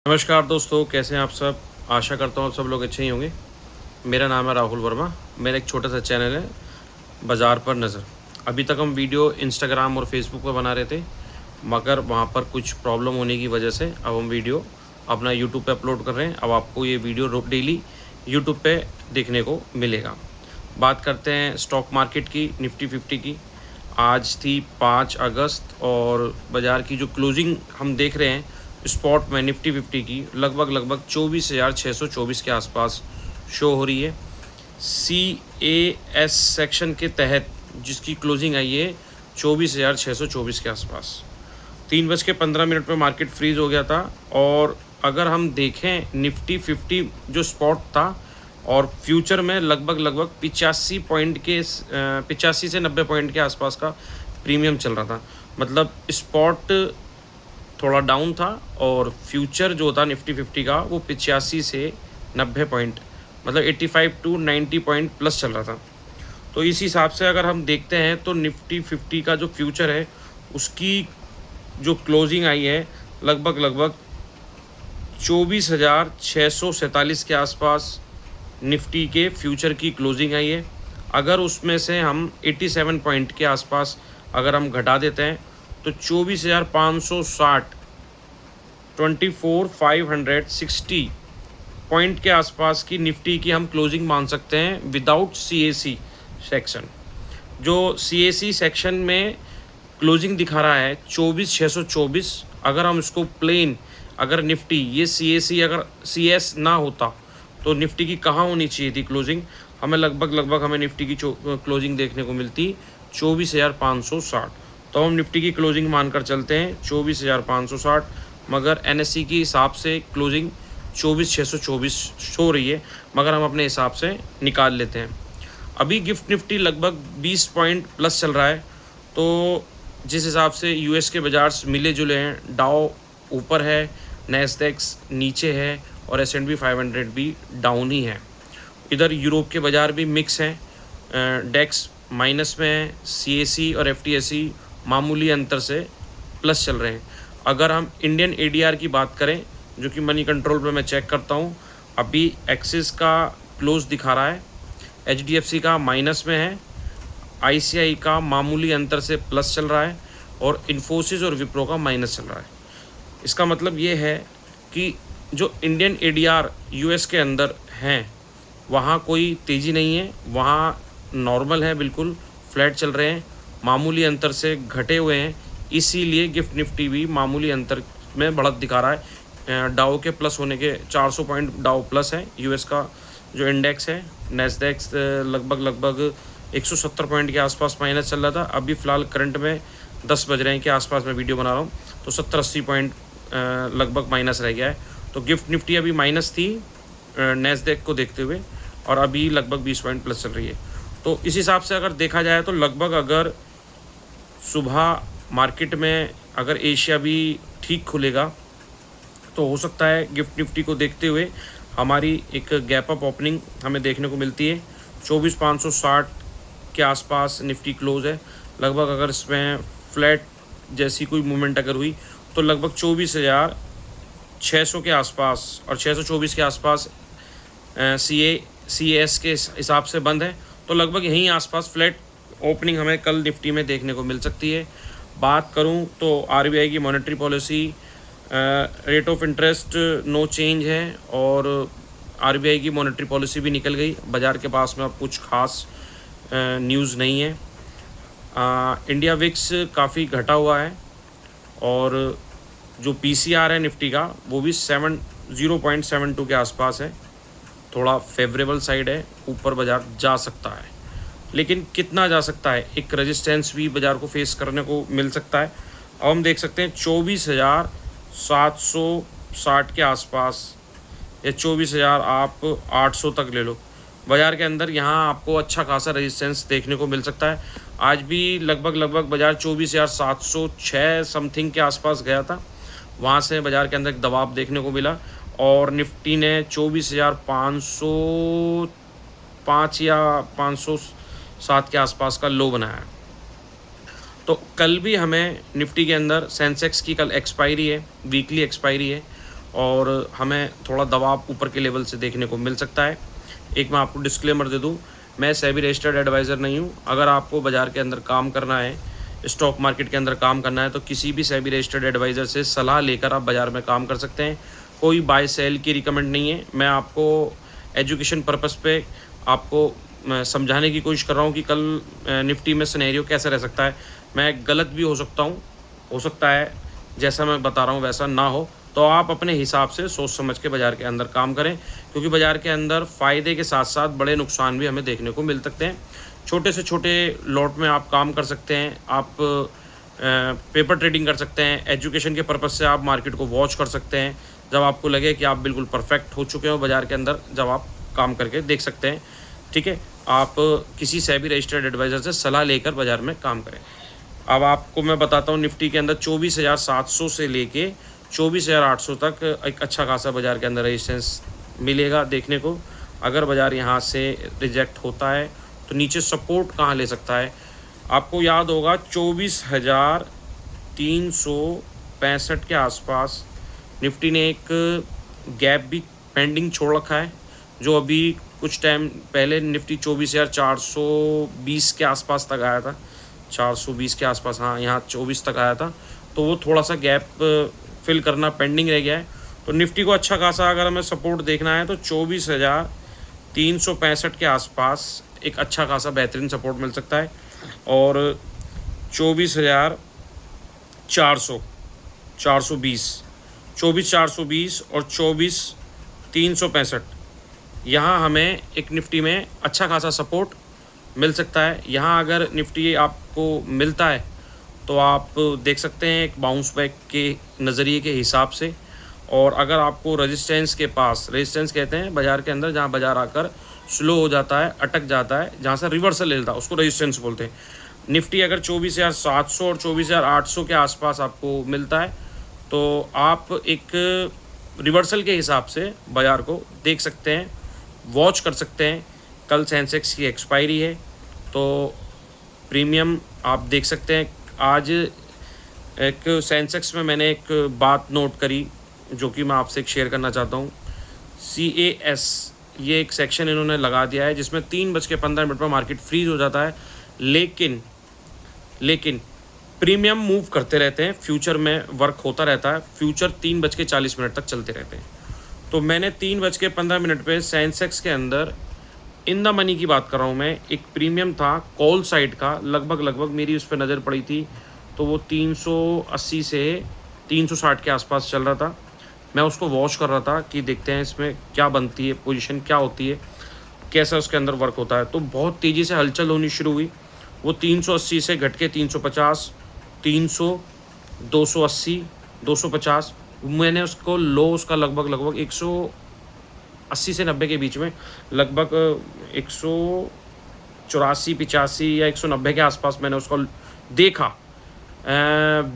नमस्कार दोस्तों, कैसे हैं आप सब। आशा करता हूँ आप सब लोग अच्छे ही होंगे। मेरा नाम है राहुल वर्मा। मेरा एक छोटा सा चैनल है बाज़ार पर नज़र। अभी तक हम वीडियो इंस्टाग्राम और फेसबुक पर बना रहे थे, मगर वहाँ पर कुछ प्रॉब्लम होने की वजह से अब हम वीडियो अपना यूट्यूब पे अपलोड कर रहे हैं। अब आपको ये वीडियो डेली यूट्यूब पे देखने को मिलेगा। बात करते हैं स्टॉक मार्केट की, निफ्टी 50 की। आज थी 5 अगस्त और बाज़ार की जो क्लोजिंग हम देख रहे हैं स्पॉट में निफ्टी 50 की लगभग 24,624 के आसपास शो हो रही है। CAS सेक्शन के तहत जिसकी क्लोजिंग आई है 24,624 के आसपास। 3:15 में मार्केट फ्रीज हो गया था। और अगर हम देखें निफ्टी 50 जो स्पॉट था और फ्यूचर में लगभग 85 पॉइंट के 85 से 90 पॉइंट के आसपास का प्रीमियम चल रहा था। मतलब स्पॉट थोड़ा डाउन था और फ्यूचर जो था निफ्टी 50 का वो 85 से 90 पॉइंट मतलब 85 टू 90 पॉइंट प्लस चल रहा था। तो इस हिसाब से अगर हम देखते हैं तो निफ्टी 50 का जो फ्यूचर है उसकी जो क्लोजिंग आई है लगभग 24,647 के आसपास निफ्टी के फ्यूचर की क्लोजिंग आई है। अगर उसमें से हम 87 पॉइंट के आसपास अगर हम घटा देते हैं तो 24,560 24,560 पॉइंट के आसपास की निफ्टी की हम क्लोजिंग मान सकते हैं विदाउट CAC सेक्शन। जो CAC सेक्शन में क्लोजिंग दिखा रहा है 24,624। अगर हम इसको प्लेन अगर निफ्टी ये CAC अगर CS ना होता तो निफ्टी की कहाँ होनी चाहिए थी क्लोजिंग। हमें लगभग हमें निफ्टी की क्लोजिंग देखने को मिलती 24,560। तो हम निफ्टी की क्लोजिंग मानकर चलते हैं 24,560, मगर NSE की हिसाब से क्लोजिंग 24,624 हो रही है, मगर हम अपने हिसाब से निकाल लेते हैं। अभी गिफ्ट निफ्टी लगभग 20 पॉइंट प्लस चल रहा है। तो जिस हिसाब से US के बाजार मिले जुले हैं, डाउ ऊपर है, नैस्डैक्स नीचे है और S&P 500 भी डाउन ही है। इधर यूरोप के बाज़ार भी मिक्स हैं। डेक्स माइनस में है, CAC और FTSE मामूली अंतर से प्लस चल रहे हैं। अगर हम इंडियन ADR की बात करें जो कि मनी कंट्रोल पे मैं चेक करता हूँ, अभी एक्सिस का क्लोज दिखा रहा है, HDFC का माइनस में है, ICI का मामूली अंतर से प्लस चल रहा है और इन्फोसिस और विप्रो का माइनस चल रहा है। इसका मतलब ये है कि जो इंडियन ADR US के अंदर हैं वहाँ कोई तेज़ी नहीं है, वहाँ नॉर्मल है, बिल्कुल फ्लैट चल रहे हैं, मामूली अंतर से घटे हुए हैं। इसीलिए गिफ्ट निफ्टी भी मामूली अंतर में बढ़त दिखा रहा है। डाउ के प्लस होने के 400 पॉइंट डाउ प्लस है। US का जो इंडेक्स है नैस्डैक्स लगभग 170 पॉइंट के आसपास माइनस चल रहा था। अभी फ़िलहाल करंट में 10 बज रहे हैं के आसपास मैं वीडियो बना रहा हूँ, तो 70-80 पॉइंट लगभग माइनस रह गया है। तो गिफ्ट निफ्टी अभी माइनस थी नैस्डैक को देखते हुए और अभी लगभग 20 पॉइंट प्लस चल रही है। तो इस हिसाब से अगर देखा जाए तो लगभग अगर सुबह मार्केट में अगर एशिया भी ठीक खुलेगा तो हो सकता है गिफ्ट निफ्टी को देखते हुए हमारी एक गैप अप ओपनिंग हमें देखने को मिलती है। 24,560 के आसपास निफ्टी क्लोज है। लगभग अगर इसमें फ्लैट जैसी कोई मूवमेंट अगर हुई तो लगभग 24,600 के आसपास और 624 के आसपास CAS के हिसाब से बंद है। तो लगभग यहीं आसपास फ्लैट ओपनिंग हमें कल निफ्टी में देखने को मिल सकती है। बात करूं तो RBI की monetary policy rate of interest no change है और RBI की मॉनेटरी पॉलिसी भी निकल गई। बाज़ार के पास में अब कुछ खास न्यूज़ नहीं है। इंडिया विक्स काफ़ी घटा हुआ है और जो PCR है निफ्टी का वो भी 0.72 के आसपास है। थोड़ा फेवरेबल साइड है, ऊपर बाज़ार जा सकता है, लेकिन कितना जा सकता है, एक रेजिस्टेंस भी बाज़ार को फेस करने को मिल सकता है। अब हम देख सकते हैं 24,760 के आसपास या 24,800 तक ले लो बाज़ार के अंदर। यहाँ आपको अच्छा खासा रेजिस्टेंस देखने को मिल सकता है। आज भी लगभग बाज़ार 24,706 समथिंग के आसपास गया था, वहाँ से बाज़ार के अंदर एक दबाव देखने को मिला और निफ्टी ने 24,505 या 507 के आसपास का लो बनाया है। तो कल भी हमें निफ्टी के अंदर सेंसेक्स की कल एक्सपायरी है, वीकली एक्सपायरी है और हमें थोड़ा दबाव ऊपर के लेवल से देखने को मिल सकता है। एक मैं आपको डिस्क्लेमर दे दूं, मैं सेबी रजिस्टर्ड एडवाइज़र नहीं हूं। अगर आपको बाज़ार के अंदर काम करना है, स्टॉक मार्केट के अंदर काम करना है, तो किसी भी सेबी रजिस्टर्ड एडवाइज़र से सलाह लेकर आप बाज़ार में काम कर सकते हैं। कोई बाय सेल की रिकमेंड नहीं है। मैं आपको एजुकेशन पर्पस पे आपको समझाने की कोशिश कर रहा हूँ कि कल निफ्टी में सिनेरियो कैसा रह सकता है। मैं गलत भी हो सकता हूँ, हो सकता है जैसा मैं बता रहा हूँ वैसा ना हो, तो आप अपने हिसाब से सोच समझ के बाज़ार के अंदर काम करें, क्योंकि बाज़ार के अंदर फ़ायदे के साथ साथ बड़े नुकसान भी हमें देखने को मिल सकते हैं। छोटे से छोटे लॉट में आप काम कर सकते हैं, आप पेपर ट्रेडिंग कर सकते हैं। एजुकेशन के पर्पज़ से आप मार्केट को वॉच कर सकते हैं। जब आपको लगे कि आप बिल्कुल परफेक्ट हो चुके हो बाज़ार के अंदर, जब आप काम करके देख सकते हैं, ठीक है। आप किसी सेबी रजिस्टर्ड एडवाइज़र से सलाह लेकर बाज़ार में काम करें। अब आपको मैं बताता हूँ, निफ्टी के अंदर 24,700 से लेके 24,800 तक एक अच्छा खासा बाज़ार के अंदर रेजिस्टेंस मिलेगा देखने को। अगर बाज़ार यहाँ से रिजेक्ट होता है तो नीचे सपोर्ट कहाँ ले सकता है, आपको याद होगा 24,365 के आसपास निफ्टी ने एक गैप भी पेंडिंग छोड़ रखा है, जो अभी कुछ टाइम पहले निफ्टी 24,420 के आसपास तक आया था, 420 के आसपास, हाँ यहाँ 24 तक आया था। तो वो थोड़ा सा गैप फिल करना पेंडिंग रह गया है। तो निफ्टी को अच्छा खासा अगर हमें सपोर्ट देखना है तो 24,365 के आसपास एक अच्छा खासा बेहतरीन सपोर्ट मिल सकता है, और 24,400, 24,420 और 24,365 यहाँ हमें एक निफ्टी में अच्छा खासा सपोर्ट मिल सकता है। यहाँ अगर निफ्टी आपको मिलता है तो आप देख सकते हैं एक बाउंस बैक के नज़रिए के हिसाब से। और अगर आपको रेजिस्टेंस के पास, रेजिस्टेंस कहते हैं बाज़ार के अंदर जहाँ बाज़ार आकर स्लो हो जाता है, अटक जाता है, जहाँ से रिवर्सल लेता है, उसको रेजिस्टेंस बोलते हैं। निफ्टी अगर 24,700 और 24,800 के आसपास आपको मिलता है तो आप एक रिवर्सल के हिसाब से बाज़ार को देख सकते हैं, वॉच कर सकते हैं। कल सेंसेक्स की एक्सपायरी है तो प्रीमियम आप देख सकते हैं। आज एक सेंसेक्स में मैंने एक बात नोट करी जो कि मैं आपसे शेयर करना चाहता हूँ। CAS ये एक सेक्शन इन्होंने लगा दिया है जिसमें 3:15 पर मार्केट फ्रीज हो जाता है, लेकिन प्रीमियम मूव करते रहते हैं, फ्यूचर में वर्क होता रहता है, फ्यूचर 3:40 तक चलते रहते हैं। तो मैंने 3:15 पे सेंसेक्स के अंदर इन द मनी की बात कर रहा हूँ मैं, एक प्रीमियम था कॉल साइड का, लगभग मेरी उस पर नज़र पड़ी थी तो वो 380 से 360 के आसपास चल रहा था। मैं उसको वॉच कर रहा था कि देखते हैं इसमें क्या बनती है, पोजीशन क्या होती है, कैसा उसके अंदर वर्क होता है। तो बहुत तेज़ी से हलचल होनी शुरू हुई। वो 380 से घट के 350, 300, 280, 250, मैंने उसको लो उसका लगभग 180 से 90 के बीच में, लगभग 184, 85 या 190 के आसपास मैंने उसको देखा।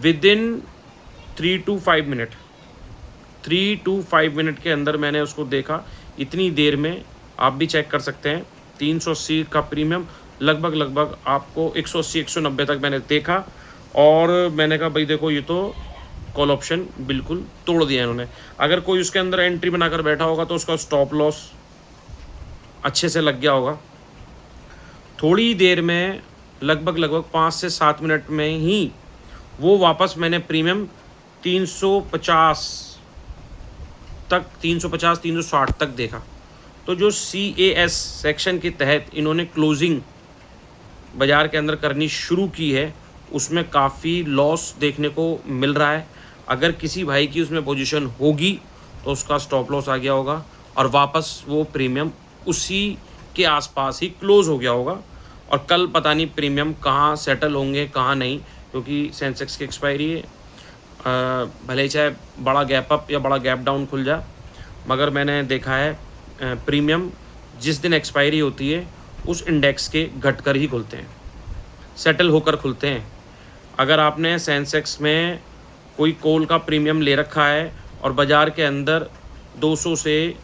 विदिन 3 to 5 मिनट के अंदर मैंने उसको देखा। इतनी देर में आप भी चेक कर सकते हैं, 380 का प्रीमियम लगभग आपको 180, 190 तक मैंने देखा। और मैंने कहा भाई देखो ये तो कॉल ऑप्शन बिल्कुल तोड़ दिया इन्होंने। अगर कोई उसके अंदर एंट्री बनाकर बैठा होगा तो उसका स्टॉप लॉस अच्छे से लग गया होगा। थोड़ी देर में लगभग 5 से 7 मिनट में ही वो वापस मैंने प्रीमियम 350 तक, 350, 360 तक देखा। तो जो CAS सेक्शन के तहत इन्होंने क्लोजिंग बाज़ार के अंदर करनी शुरू की है उसमें काफ़ी लॉस देखने को मिल रहा है। अगर किसी भाई की उसमें पोजीशन होगी तो उसका स्टॉप लॉस आ गया होगा और वापस वो प्रीमियम उसी के आसपास ही क्लोज़ हो गया होगा। और कल पता नहीं प्रीमियम कहाँ सेटल होंगे कहाँ नहीं, क्योंकि सेंसेक्स की एक्सपायरी है। भले ही चाहे बड़ा गैप अप या बड़ा गैप डाउन खुल जाए, मगर मैंने देखा है प्रीमियम जिस दिन एक्सपायरी होती है उस इंडेक्स के घट कर ही खुलते हैं, सेटल होकर खुलते हैं। अगर आपने सेंसेक्स में कोई कॉल का प्रीमियम ले रखा है और बाज़ार के अंदर 200 से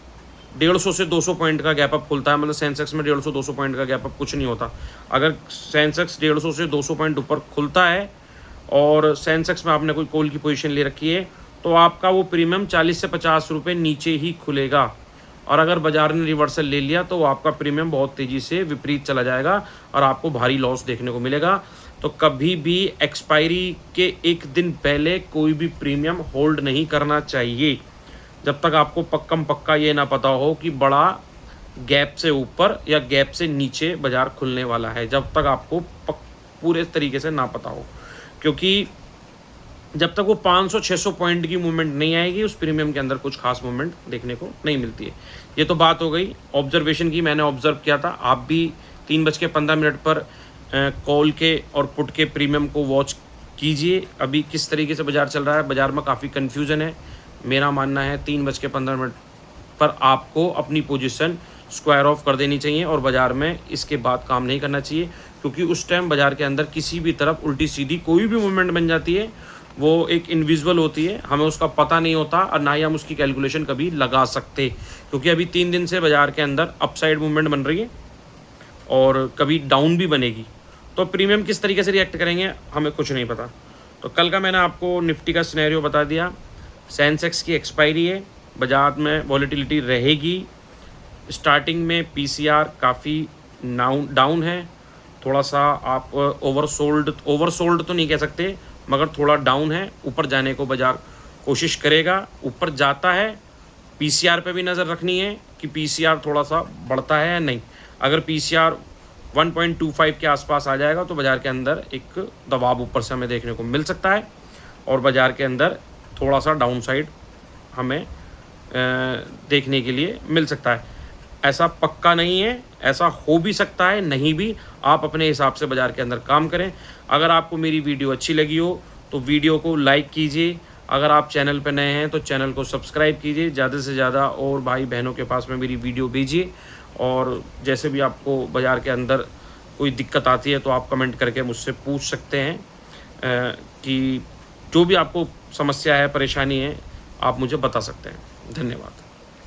200 पॉइंट का गैप अप खुलता है, मतलब सेंसेक्स में 150-200 पॉइंट का गैप अप कुछ नहीं होता। अगर सेंसेक्स 150 से 200 पॉइंट ऊपर खुलता है और सेंसेक्स में आपने कोई कॉल की पोजीशन ले रखी है तो आपका वो प्रीमियम 40 से 50 रुपये नीचे ही खुलेगा। और अगर बाज़ार ने रिवर्सल ले लिया तो आपका प्रीमियम बहुत तेज़ी से विपरीत चला जाएगा और आपको भारी लॉस देखने को मिलेगा। तो कभी भी एक्सपायरी के एक दिन पहले कोई भी प्रीमियम होल्ड नहीं करना चाहिए, जब तक आपको पक्का ये ना पता हो कि बड़ा गैप से ऊपर या गैप से नीचे बाज़ार खुलने वाला है, जब तक आपको पूरे तरीके से ना पता हो। क्योंकि जब तक वो 500-600 पॉइंट की मूवमेंट नहीं आएगी, उस प्रीमियम के अंदर कुछ खास मूवमेंट देखने को नहीं मिलती है। ये तो बात हो गई ऑब्जर्वेशन की, मैंने ऑब्जर्व किया था। आप भी 3:15 पर कॉल के और पुट के प्रीमियम को वॉच कीजिए। अभी किस तरीके से बाज़ार चल रहा है, बाज़ार में काफ़ी कन्फ्यूज़न है। मेरा मानना है 3:15 पर आपको अपनी पोजीशन स्क्वायर ऑफ कर देनी चाहिए और बाज़ार में इसके बाद काम नहीं करना चाहिए, क्योंकि उस टाइम बाज़ार के अंदर किसी भी तरफ उल्टी सीधी कोई भी मूवमेंट बन जाती है, वो एक इनविजिबल होती है, हमें उसका पता नहीं होता और ना ही हम उसकी कैलकुलेशन कभी लगा सकते। क्योंकि अभी 3 दिन से बाज़ार के अंदर अपसाइड मूवमेंट बन रही है और कभी डाउन भी बनेगी। तो प्रीमियम किस तरीके से रिएक्ट करेंगे हमें कुछ नहीं पता। तो कल का मैंने आपको निफ्टी का सिनेरियो बता दिया। सेंसेक्स की एक्सपायरी है, बाजार में वॉलेटिलिटी रहेगी। स्टार्टिंग में पीसीआर काफ़ी डाउन है, थोड़ा सा आप ओवरसोल्ड तो नहीं कह सकते, मगर थोड़ा डाउन है। ऊपर जाने को बाजार कोशिश करेगा, ऊपर जाता है। पीसीआर पे भी नज़र रखनी है कि पीसीआर थोड़ा सा बढ़ता है या नहीं। अगर पीसीआर 1.25 के आसपास आ जाएगा तो बाज़ार के अंदर एक दबाव ऊपर से हमें देखने को मिल सकता है और बाज़ार के अंदर थोड़ा सा डाउन साइड हमें देखने के लिए मिल सकता है। ऐसा पक्का नहीं है, ऐसा हो भी सकता है, नहीं भी। आप अपने हिसाब से बाज़ार के अंदर काम करें। अगर आपको मेरी वीडियो अच्छी लगी हो तो वीडियो को लाइक कीजिए। अगर आप चैनल पर नए हैं तो चैनल को सब्सक्राइब कीजिए। ज़्यादा से ज़्यादा और भाई बहनों के पास में मेरी वीडियो भेजिए। और जैसे भी आपको बाज़ार के अंदर कोई दिक्कत आती है तो आप कमेंट करके मुझसे पूछ सकते हैं कि जो भी आपको समस्या है, परेशानी है, आप मुझे बता सकते हैं। धन्यवाद।